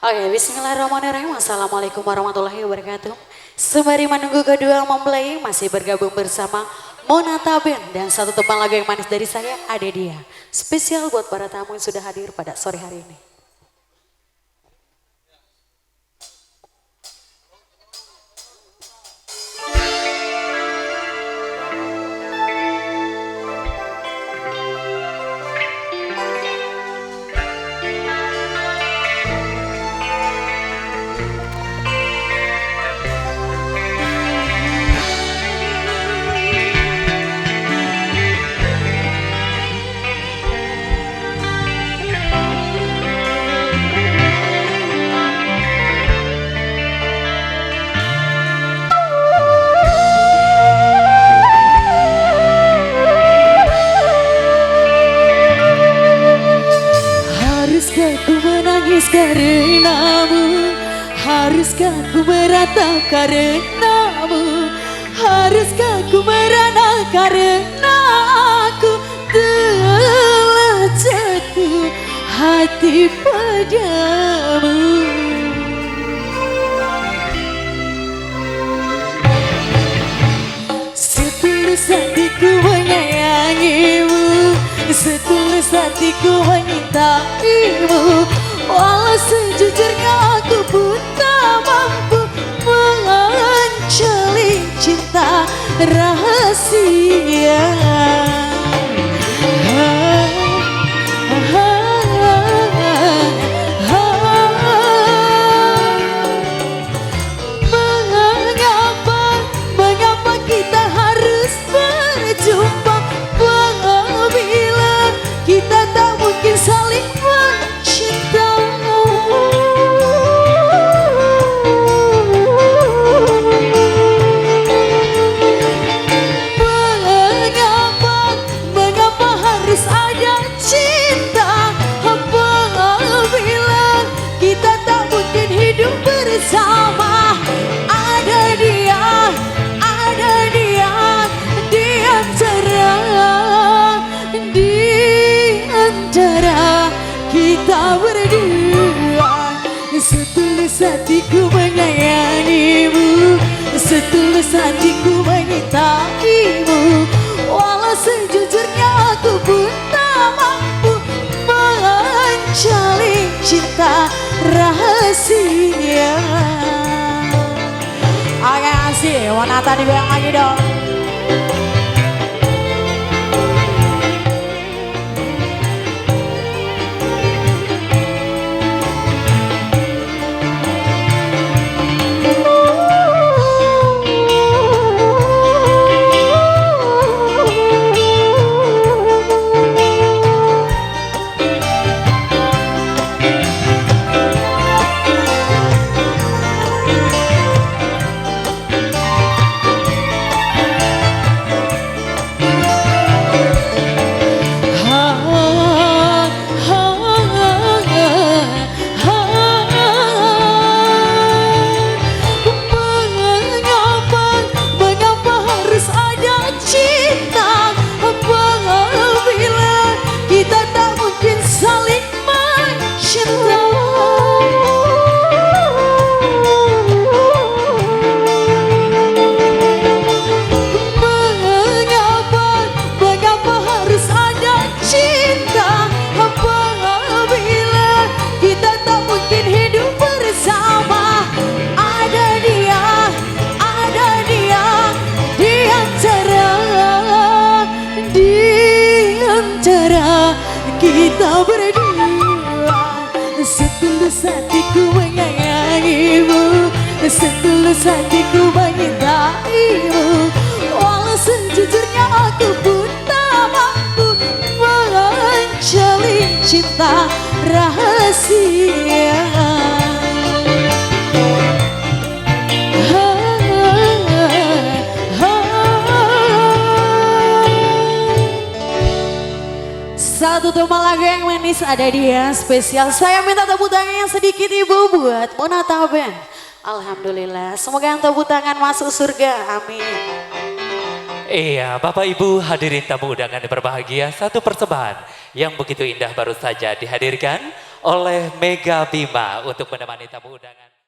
Oke, bismillahirrahmanirrahim. Assalamualaikum warahmatullahi wabarakatuh. Sembari menunggu kedua mempelai masih bergabung bersama Monata Band. Dan satu teman lagu yang manis dari saya ada dia. Spesial buat para tamu yang sudah hadir pada sore hari ini. Haruskah ku menangis karenamu? Haruskah ku meratap karenamu? Haruskah ku merana karena aku telah jatuh hati padamu? Setulus hatiku menyayangimu, setulus hatiku menyintaimu. Walau sejujurnya aku pun tak mampu menjalin cinta rahasia. Mengapa kita harus berjumpa apabila kita tak mungkin saling mencinta? Mengapa harus ada cinta apabila kita tak mungkin hidup bersama? Ada dia di antara kita berdua. Setulus hatiku menyayangimu, setulus hatiku menyintaimu. Walau sejujurnya aku pun tak mampu menjalin cinta rahasia. Oke, asik, Monata digoyang lagi dong. Kita berdua. Setulus hatiku menyayangimu, setulus hatiku menyintaimu. Walau sejujurnya aku pun tak mampu menjalin cinta rahasia. Satu teman lagu yang manis ada dia spesial. Saya minta tepuk tangan yang sedikit ibu buat Monata Band. Alhamdulillah, semoga yang tepuk tangan masuk surga, amin. Iya, Bapak Ibu hadirin tamu undangan yang berbahagia, satu persembahan yang begitu indah baru saja dihadirkan oleh Mega Bima untuk menemani tamu undangan.